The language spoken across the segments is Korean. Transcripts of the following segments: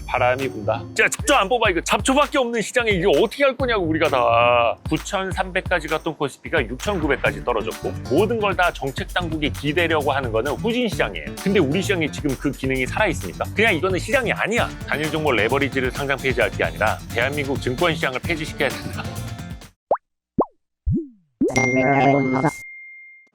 바람이 분다. 진짜 잡초 안 뽑아. 이거 잡초밖에 없는 시장에 이거 어떻게 할 거냐고. 우리가 다 9,300까지 갔던 코스피가 6,900까지 떨어졌고, 모든 걸 다 정책 당국이 기대려고 하는 거는 후진 시장이에요. 근데 우리 시장에 지금 그 기능이 살아있습니까? 그냥 이거는 시장이 아니야. 단일 종목 레버리지를 상장 폐지할 게 아니라 대한민국 증권 시장을 폐지시켜야 된다.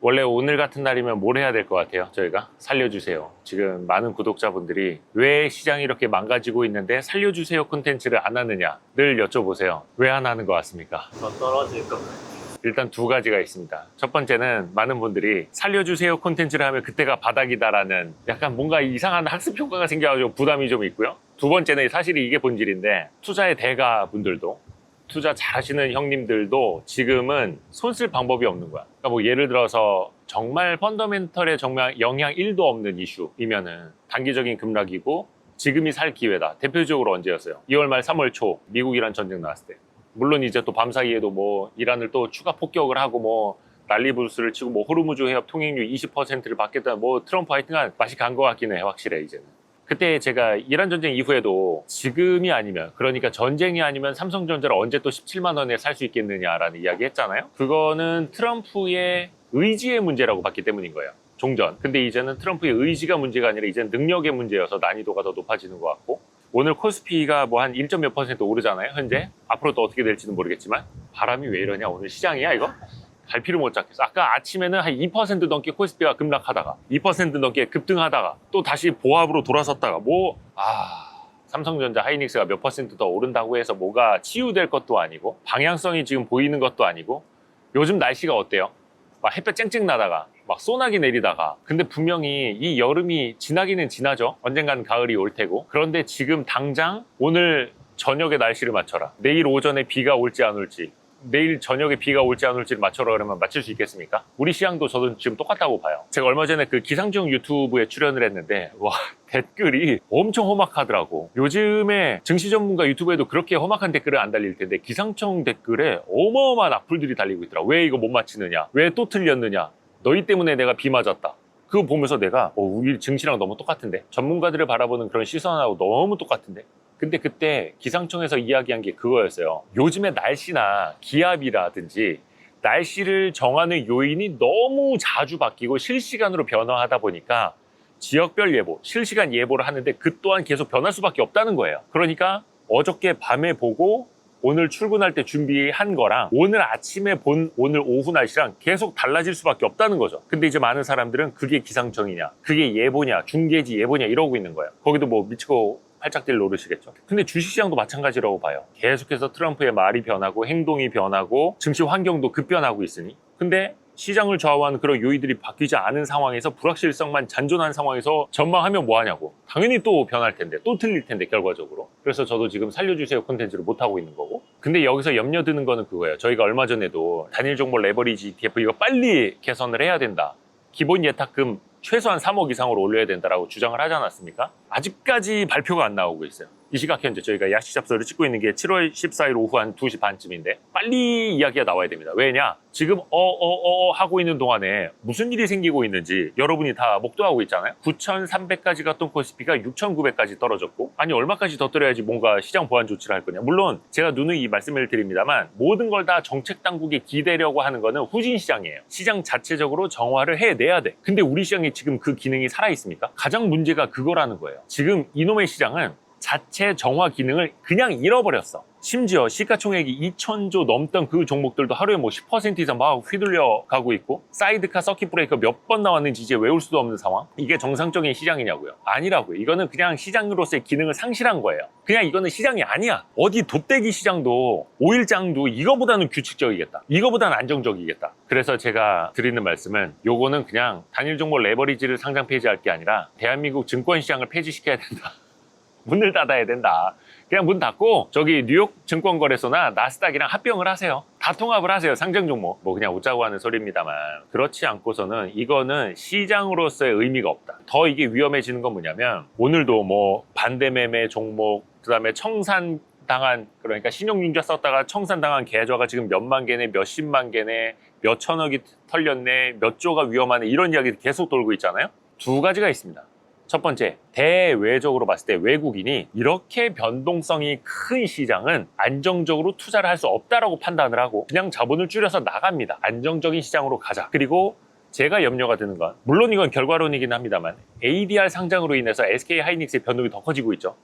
원래 오늘 같은 날이면 뭘 해야 될 것 같아요? 저희가 살려주세요. 지금 많은 구독자분들이 왜 시장이 이렇게 망가지고 있는데 살려주세요 콘텐츠를 안 하느냐를 여쭤보세요. 왜 안 하는 것 같습니까? 더 떨어질 것 같아요. 일단 두 가지가 있습니다. 첫 번째는 많은 분들이 살려주세요 콘텐츠를 하면 그때가 바닥이다라는 약간 뭔가 이상한 학습 효과가 생겨가지고 부담이 좀 있고요. 두 번째는 사실 이게 본질인데, 투자의 대가 분들도, 투자 잘하시는 형님들도 지금은 손 쓸 방법이 없는 거야. 그러니까 뭐 예를 들어서 정말 펀더멘털에 정말 영향 1도 없는 이슈이면은 단기적인 급락이고 지금이 살 기회다. 대표적으로 언제였어요? 2월 말 3월 초 미국 이란 전쟁 나왔을 때. 물론 이제 또 밤사이에도 뭐 이란을 또 추가 폭격을 하고 뭐 난리 부스를 치고 뭐 호르무즈 해협 통행료 20%를 받겠다, 뭐 트럼프 하여튼간 맛이 간 것 같긴 해. 확실해 이제는. 그때 제가 이란 전쟁 이후에도 지금이 아니면, 그러니까 전쟁이 아니면 삼성전자를 언제 또 17만 원에 살 수 있겠느냐라는 이야기 했잖아요. 그거는 트럼프의 의지의 문제라고 봤기 때문인 거예요. 종전. 근데 이제는 트럼프의 의지가 문제가 아니라 이제는 능력의 문제여서 난이도가 더 높아지는 것 같고, 오늘 코스피가 뭐 한 1. 몇 % 오르잖아요 현재. 앞으로 또 어떻게 될지는 모르겠지만 바람이 왜 이러냐. 오늘 시장이야 이거? 갈피를 못 잡겠어. 아까 아침에는 한 2% 넘게 코스피가 급락하다가 2% 넘게 급등하다가 또 다시 보합으로 돌아섰다가 삼성전자 하이닉스가 몇 % 더 오른다고 해서 뭐가 치유될 것도 아니고 방향성이 지금 보이는 것도 아니고, 요즘 날씨가 어때요? 막 햇볕 쨍쨍 나다가 막 소나기 내리다가. 근데 분명히 이 여름이 지나기는 지나죠. 언젠간 가을이 올 테고. 그런데 지금 당장 오늘 저녁에 날씨를 맞춰라, 내일 오전에 비가 올지 안 올지, 내일 저녁에 비가 올지 안 올지를 맞춰라 그러면 맞출 수 있겠습니까? 우리 시장도 저도 지금 똑같다고 봐요. 제가 얼마 전에 그 기상청 유튜브에 출연을 했는데 와, 댓글이 엄청 험악하더라고. 요즘에 증시 전문가 유튜브에도 그렇게 험악한 댓글을 안 달릴 텐데 기상청 댓글에 어마어마한 악플들이 달리고 있더라. 왜 이거 못 맞히느냐, 왜 또 틀렸느냐, 너희 때문에 내가 비 맞았다. 그거 보면서 내가 우리 증시랑 너무 똑같은데, 전문가들을 바라보는 그런 시선하고 너무 똑같은데. 근데 그때 기상청에서 이야기한 게 그거였어요. 요즘에 날씨나 기압이라든지 날씨를 정하는 요인이 너무 자주 바뀌고 실시간으로 변화하다 보니까 지역별 예보, 실시간 예보를 하는데 그 또한 계속 변할 수밖에 없다는 거예요. 그러니까 어저께 밤에 보고 오늘 출근할 때 준비한 거랑 오늘 아침에 본 오늘 오후 날씨랑 계속 달라질 수밖에 없다는 거죠. 근데 이제 많은 사람들은 그게 기상청이냐, 그게 예보냐, 중계지 예보냐 이러고 있는 거예요. 거기도 뭐 미치고 팔짝뛸 노릇이겠죠. 근데 주식시장도 마찬가지라고 봐요. 계속해서 트럼프의 말이 변하고 행동이 변하고 증시 환경도 급변하고 있으니. 근데 시장을 좌우하는 그런 요인들이 바뀌지 않은 상황에서, 불확실성만 잔존한 상황에서 전망하면 뭐하냐고. 당연히 또 변할 텐데, 또 틀릴 텐데 결과적으로. 그래서 저도 지금 살려주세요 콘텐츠를 못하고 있는 거고. 근데 여기서 염려드는 거는 그거예요. 저희가 얼마 전에도 단일 종목 레버리지 ETF 이거 빨리 개선을 해야 된다, 기본 예탁금 최소한 3억 이상으로 올려야 된다라고 주장을 하지 않았습니까? 아직까지 발표가 안 나오고 있어요. 이 시각 현재 저희가 야시 잡서를 찍고 있는 게 7월 14일 오후 한 2시 반쯤인데 빨리 이야기가 나와야 됩니다. 왜냐? 지금 하고 있는 동안에 무슨 일이 생기고 있는지 여러분이 다 목도하고 있잖아요. 9,300까지 갔던 코스피가 6,900까지 떨어졌고, 아니 얼마까지 더 떨어야지 뭔가 시장 보완 조치를 할 거냐. 물론 제가 누누이 말씀을 드립니다만 모든 걸 다 정책 당국이 기대려고 하는 거는 후진 시장이에요. 시장 자체적으로 정화를 해내야 돼. 근데 우리 시장에 지금 그 기능이 살아있습니까? 가장 문제가 그거라는 거예요. 지금 이놈의 시장은 자체 정화 기능을 그냥 잃어버렸어. 심지어 시가총액이 2,000조 넘던 그 종목들도 하루에 뭐 10% 이상 막 휘둘려 가고 있고, 사이드카 서킷 브레이커 몇 번 나왔는지 이제 외울 수도 없는 상황. 이게 정상적인 시장이냐고요? 아니라고요. 이거는 그냥 시장으로서의 기능을 상실한 거예요. 그냥 이거는 시장이 아니야. 어디 돗대기 시장도 오일장도 이거보다는 규칙적이겠다, 이거보다는 안정적이겠다. 그래서 제가 드리는 말씀은 요거는 그냥 단일 종목 레버리지를 상장 폐지할 게 아니라 대한민국 증권 시장을 폐지시켜야 된다. 문을 닫아야 된다. 그냥 문 닫고 저기 뉴욕 증권거래소나 나스닥이랑 합병을 하세요. 다 통합을 하세요. 상장 종목. 뭐 그냥 웃자고 하는 소리입니다만, 그렇지 않고서는 이거는 시장으로서의 의미가 없다. 더 이게 위험해지는 건 뭐냐면, 오늘도 뭐 반대매매 종목, 그다음에 청산당한, 그러니까 신용융자 썼다가 청산당한 계좌가 지금 몇만 개네, 몇십만 개네, 몇천억이 털렸네, 몇 조가 위험하네, 이런 이야기도 계속 돌고 있잖아요. 두 가지가 있습니다. 첫 번째, 대외적으로 봤을 때 외국인이 이렇게 변동성이 큰 시장은 안정적으로 투자를 할 수 없다라고 판단을 하고 그냥 자본을 줄여서 나갑니다. 안정적인 시장으로 가자. 그리고 제가 염려가 드는 건, 물론 이건 결과론이긴 합니다만, ADR 상장으로 인해서 SK 하이닉스의 변동이 더 커지고 있죠.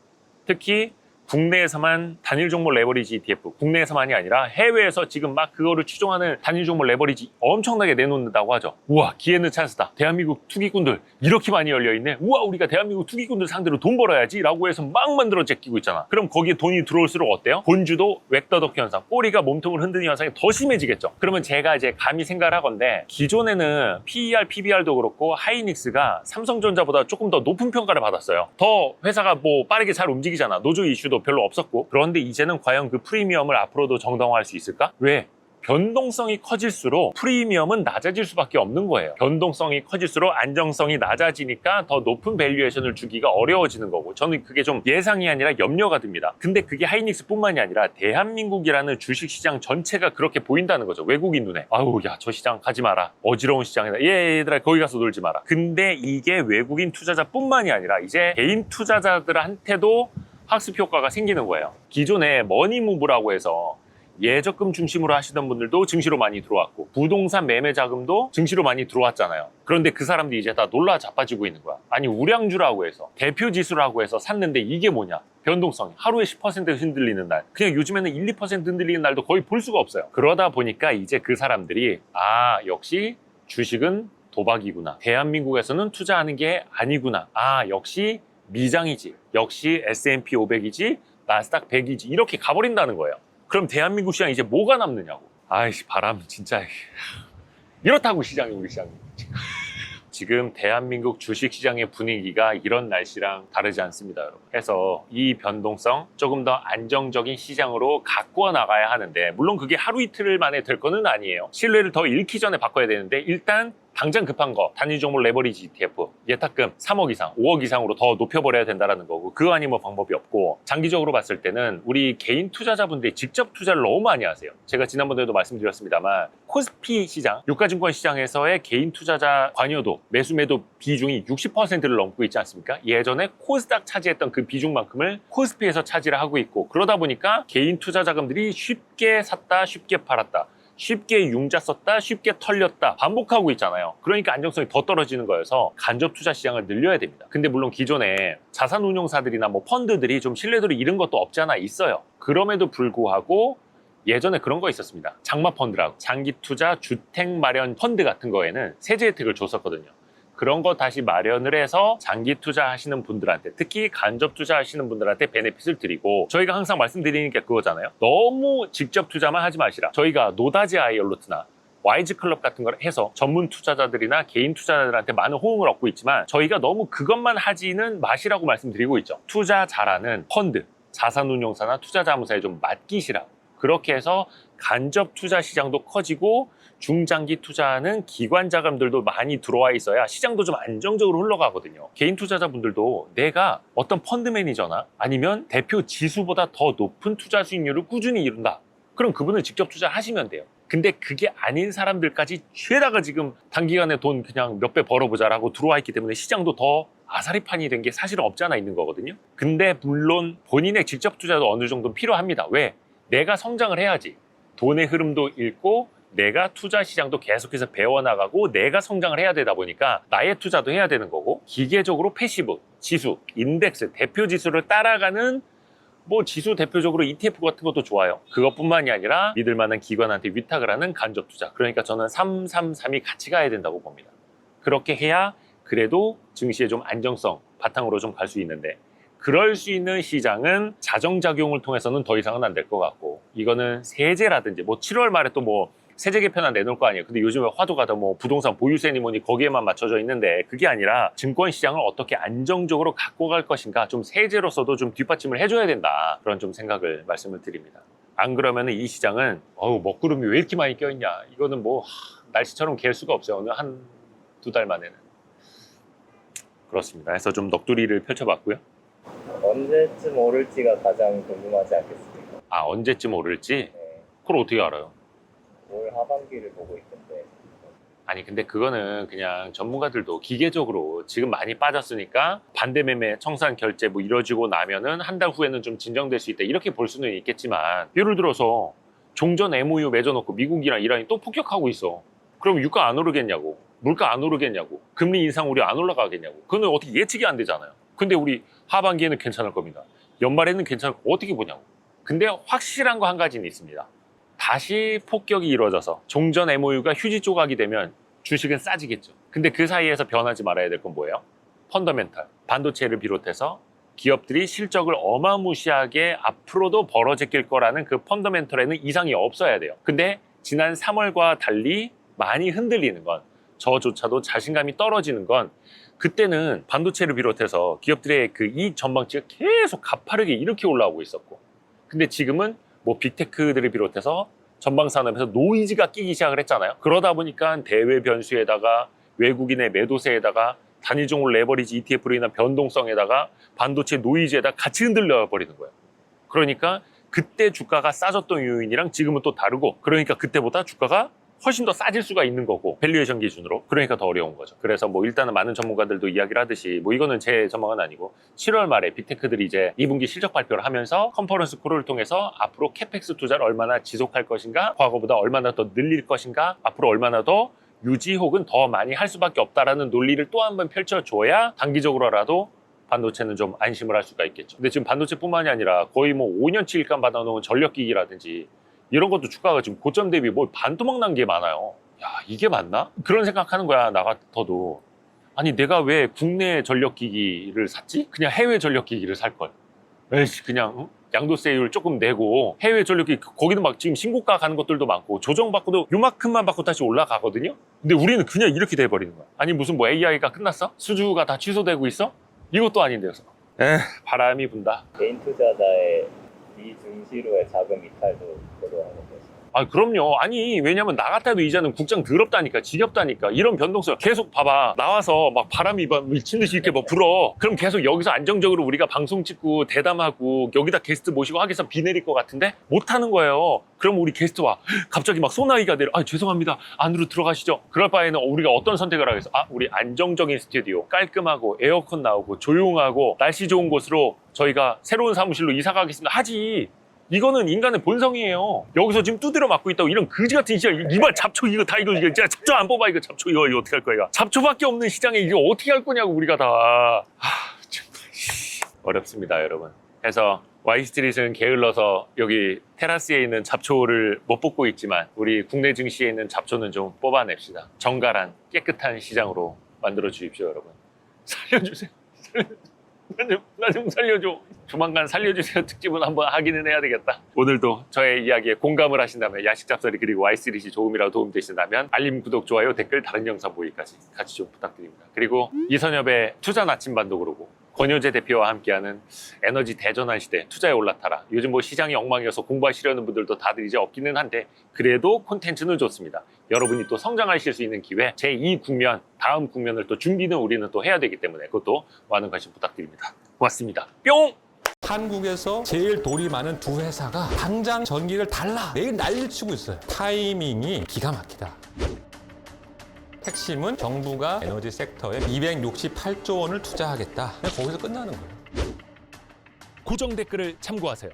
특히 국내에서만 단일 종목 레버리지 ETF, 국내에서만이 아니라 해외에서 지금 막 그거를 추종하는 단일 종목 레버리지 엄청나게 내놓는다고 하죠. 우와, 기회는 찬스다. 대한민국 투기꾼들 이렇게 많이 열려있네. 우와, 우리가 대한민국 투기꾼들 상대로 돈 벌어야지 라고 해서 막 만들어 제끼고 있잖아. 그럼 거기에 돈이 들어올수록 어때요? 본주도 웩더덕 현상, 꼬리가 몸통을 흔드는 현상이 더 심해지겠죠. 그러면 제가 이제 감히 생각을 하건데, 기존에는 PER, PBR도 그렇고 하이닉스가 삼성전자보다 조금 더 높은 평가를 받았어요. 더 회사가 뭐 빠르게 잘 움직이잖아. 노조 이슈도 별로 없었고. 그런데 이제는 과연 그 프리미엄을 앞으로도 정당화할 수 있을까? 왜? 변동성이 커질수록 프리미엄은 낮아질 수밖에 없는 거예요. 변동성이 커질수록 안정성이 낮아지니까 더 높은 밸류에이션을 주기가 어려워지는 거고, 저는 그게 좀 예상이 아니라 염려가 듭니다. 근데 그게 하이닉스뿐만이 아니라 대한민국이라는 주식시장 전체가 그렇게 보인다는 거죠. 외국인 눈에. 아우, 야, 저 시장 가지 마라. 어지러운 시장이다. 얘들아, 거기 가서 놀지 마라. 근데 이게 외국인 투자자뿐만이 아니라 이제 개인 투자자들한테도 학습 효과가 생기는 거예요. 기존에 머니무브라고 해서 예적금 중심으로 하시던 분들도 증시로 많이 들어왔고, 부동산 매매 자금도 증시로 많이 들어왔잖아요. 그런데 그 사람들이 이제 다 놀라 자빠지고 있는 거야. 아니, 우량주라고 해서, 대표 지수라고 해서 샀는데 이게 뭐냐? 변동성이 하루에 10% 흔들리는 날, 그냥 요즘에는 1, 2% 흔들리는 날도 거의 볼 수가 없어요. 그러다 보니까 이제 그 사람들이, 아, 역시 주식은 도박이구나. 대한민국에서는 투자하는 게 아니구나. 아, 역시 미장이지. 역시 S&P 500이지. 나스닥 100이지. 이렇게 가버린다는 거예요. 그럼 대한민국 시장 이제 뭐가 남느냐고. 아이씨, 바람 진짜. 이렇다고 시장이, 우리 시장이. 지금 대한민국 주식시장의 분위기가 이런 날씨랑 다르지 않습니다, 여러분. 그래서 이 변동성 조금 더 안정적인 시장으로 가꾸어 나가야 하는데, 물론 그게 하루 이틀 만에 될 거는 아니에요. 신뢰를 더 잃기 전에 바꿔야 되는데, 일단 당장 급한 거, 단위 종목 레버리지 ETF, 예탁금 3억 이상, 5억 이상으로 더 높여버려야 된다는 거고, 그거 아니면 방법이 없고, 장기적으로 봤을 때는 우리 개인 투자자분들이 직접 투자를 너무 많이 하세요. 제가 지난번에도 말씀드렸습니다만, 코스피 시장, 유가증권 시장에서의 개인 투자자 관여도, 매수 매도 비중이 60%를 넘고 있지 않습니까? 예전에 코스닥 차지했던 그 비중만큼을 코스피에서 차지를 하고 있고, 그러다 보니까 개인 투자자금들이 쉽게 샀다, 쉽게 팔았다, 쉽게 융자 썼다, 쉽게 털렸다 반복하고 있잖아요. 그러니까 안정성이 더 떨어지는 거여서 간접 투자 시장을 늘려야 됩니다. 근데 물론 기존에 자산운용사들이나 뭐 펀드들이 좀 신뢰도를 잃은 것도 없지 않아 있어요. 그럼에도 불구하고 예전에 그런 거 있었습니다. 장마 펀드라고, 장기 투자 주택 마련 펀드 같은 거에는 세제 혜택을 줬었거든요. 그런 거 다시 마련을 해서 장기 투자하시는 분들한테, 특히 간접 투자하시는 분들한테 베네핏을 드리고, 저희가 항상 말씀드리는 게 그거잖아요. 너무 직접 투자만 하지 마시라. 저희가 노다지 아이얼로트나 와이즈 클럽 같은 걸 해서 전문 투자자들이나 개인 투자자들한테 많은 호응을 얻고 있지만, 저희가 너무 그것만 하지는 마시라고 말씀드리고 있죠. 투자 잘하는 펀드, 자산운용사나 투자자문사에 좀 맡기시라고. 그렇게 해서 간접 투자 시장도 커지고 중장기 투자하는 기관 자금들도 많이 들어와 있어야 시장도 좀 안정적으로 흘러가거든요. 개인 투자자분들도 내가 어떤 펀드 매니저나 아니면 대표 지수보다 더 높은 투자 수익률을 꾸준히 이룬다. 그럼 그분은 직접 투자하시면 돼요. 근데 그게 아닌 사람들까지 죄다가 지금 단기간에 돈 그냥 몇 배 벌어보자라고 들어와 있기 때문에 시장도 더 아사리판이 된 게 사실은 없지 않아 있는 거거든요. 근데 물론 본인의 직접 투자도 어느 정도 필요합니다. 왜? 내가 성장을 해야지. 돈의 흐름도 읽고 내가 투자 시장도 계속해서 배워나가고 내가 성장을 해야 되다 보니까 나의 투자도 해야 되는 거고, 기계적으로 패시브, 지수, 인덱스, 대표 지수를 따라가는 뭐 지수 대표적으로 ETF 같은 것도 좋아요. 그것뿐만이 아니라 믿을 만한 기관한테 위탁을 하는 간접 투자. 그러니까 저는 333이 같이 가야 된다고 봅니다. 그렇게 해야 그래도 증시에 좀 안정성 바탕으로 좀 갈 수 있는데, 그럴 수 있는 시장은 자정작용을 통해서는 더 이상은 안 될 것 같고, 이거는 세제라든지 뭐 7월 말에 또 뭐 세제 개편안 내놓을 거 아니에요. 근데 요즘에 화두가 다 뭐 부동산 보유세니 뭐니 거기에만 맞춰져 있는데, 그게 아니라 증권 시장을 어떻게 안정적으로 갖고 갈 것인가, 좀 세제로서도 좀 뒷받침을 해줘야 된다, 그런 좀 생각을 말씀을 드립니다. 안 그러면 이 시장은 먹구름이 왜 이렇게 많이 껴있냐, 이거는 뭐 날씨처럼 갤 수가 없어요. 어느 한 두 달 만에는. 그렇습니다. 그래서 좀 넋두리를 펼쳐봤고요. 언제쯤 오를지가 가장 궁금하지 않겠습니까? 아, 언제쯤 오를지? 네, 그걸 어떻게 알아요? 올 하반기를 보고 있던데. 아니 근데 그거는 그냥 전문가들도 기계적으로 지금 많이 빠졌으니까 반대매매 청산 결제 뭐 이뤄지고 나면은 한 달 후에는 좀 진정될 수 있다 이렇게 볼 수는 있겠지만, 예를 들어서 종전 MOU 맺어놓고 미국이랑 이란이 또 폭격하고 있어. 그럼 유가 안 오르겠냐고, 물가 안 오르겠냐고, 금리 인상 우리 안 올라가겠냐고. 그거는 어떻게 예측이 안 되잖아요. 근데 우리 하반기에는 괜찮을 겁니다. 연말에는 괜찮을 거 어떻게 보냐고. 근데 확실한 거 한 가지는 있습니다. 다시 폭격이 이루어져서 종전 MOU가 휴지 조각이 되면 주식은 싸지겠죠. 근데 그 사이에서 변하지 말아야 될 건 뭐예요? 펀더멘탈, 반도체를 비롯해서 기업들이 실적을 어마무시하게 앞으로도 벌어제낄 거라는 그 펀더멘털에는 이상이 없어야 돼요. 근데 지난 3월과 달리 많이 흔들리는 건, 저조차도 자신감이 떨어지는 건, 그때는 반도체를 비롯해서 기업들의 그 이익 전망치가 계속 가파르게 이렇게 올라오고 있었고, 근데 지금은 뭐 빅테크들을 비롯해서 전방 산업에서 노이즈가 끼기 시작을 했잖아요. 그러다 보니까 대외 변수에다가 외국인의 매도세에다가 단위종을 레버리지 ETF로 인한 변동성에다가 반도체 노이즈에다 같이 흔들려 버리는 거예요. 그러니까 그때 주가가 싸졌던 요인이랑 지금은 또 다르고, 그러니까 그때보다 주가가 훨씬 더 싸질 수가 있는 거고, 밸류에이션 기준으로. 그러니까 더 어려운 거죠. 그래서 뭐 일단은 많은 전문가들도 이야기를 하듯이, 뭐 이거는 제 전망은 아니고 7월 말에 빅테크들이 이제 2분기 실적 발표를 하면서 컨퍼런스 콜을 통해서 앞으로 캐펙스 투자를 얼마나 지속할 것인가, 과거보다 얼마나 더 늘릴 것인가, 앞으로 얼마나 더 유지 혹은 더 많이 할 수밖에 없다라는 논리를 또 한 번 펼쳐줘야 단기적으로라도 반도체는 좀 안심을 할 수가 있겠죠. 근데 지금 반도체뿐만이 아니라 거의 뭐 5년치 일감 받아놓은 전력기기라든지 이런 것도 주가가 지금 고점 대비 뭐 반토막 난 게 많아요. 야, 이게 맞나? 그런 생각하는 거야, 나 같아도. 아니, 내가 왜 국내 전력기기를 샀지? 그냥 해외 전력기기를 살 걸. 에이씨, 그냥 양도세율 조금 내고 해외 전력기기, 거기는 막 지금 신고가 가는 것들도 많고 조정받고도 요만큼만 받고 다시 올라가거든요. 근데 우리는 그냥 이렇게 돼버리는 거야. 아니, 무슨 뭐 AI가 끝났어? 수주가 다 취소되고 있어? 이것도 아닌데요. 바람이 분다. 개인 투자자의 비증시로의 자금 이탈도 고려하는 거죠. 아, 그럼요. 아니, 왜냐면 나 같아도 이자는 국장 더럽다니까, 지겹다니까. 이런 변동성 계속 봐봐. 나와서 막 바람이 막 미친 듯이 이렇게 뭐 불어. 그럼 계속 여기서 안정적으로 우리가 방송 찍고 대담하고 여기다 게스트 모시고 하기 위해서 비 내릴 것 같은데 못 하는 거예요. 그럼 우리 게스트 와. 갑자기 막 소나기가 내려. 아, 죄송합니다. 안으로 들어가시죠. 그럴 바에는 우리가 어떤 선택을 하겠어? 아, 우리 안정적인 스튜디오, 깔끔하고 에어컨 나오고 조용하고 날씨 좋은 곳으로 저희가 새로운 사무실로 이사 가겠습니다. 하지. 이거는 인간의 본성이에요. 여기서 지금 두드려 맞고 있다고 이런 그지 같은 진짜 이발 잡초 이거 다 이거 진짜 잡초 안 뽑아 이거 잡초 이거 어떻게 할 거야 이거. 잡초밖에 없는 시장에 이거 어떻게 할 거냐고 우리가 다. 정말 어렵습니다, 여러분. 그래서 와이스트릿은 게을러서 여기 테라스에 있는 잡초를 못 뽑고 있지만 우리 국내 증시에 있는 잡초는 좀 뽑아냅시다. 정갈한 깨끗한 시장으로 만들어 주십시오, 여러분. 살려주세요. 나 좀 살려줘. 조만간 살려주세요 특집은 한번 하기는 해야 되겠다. 오늘도 저의 이야기에 공감을 하신다면, 야식 잡설이 그리고 와이스릿이 조금이라도 도움되신다면 알림, 구독, 좋아요, 댓글, 다른 영상 보기까지 같이 좀 부탁드립니다. 그리고 이선엽의 투자 나침반도 그러고 권효재 대표와 함께하는 에너지 대전환 시대 투자에 올라타라. 요즘 뭐 시장이 엉망이어서 공부하시려는 분들도 다들 이제 없기는 한데 그래도 콘텐츠는 좋습니다. 여러분이 또 성장하실 수 있는 기회, 제2 국면, 다음 국면을 또 준비는 우리는 또 해야 되기 때문에 그것도 많은 관심 부탁드립니다. 고맙습니다. 뿅! 한국에서 제일 돈이 많은 두 회사가 당장 전기를 달라 매일 난리를 치고 있어요. 타이밍이 기가 막히다. 핵심은 정부가 에너지 섹터에 268조 원을 투자하겠다. 그냥 거기서 끝나는 거예요. 고정 댓글을 참고하세요.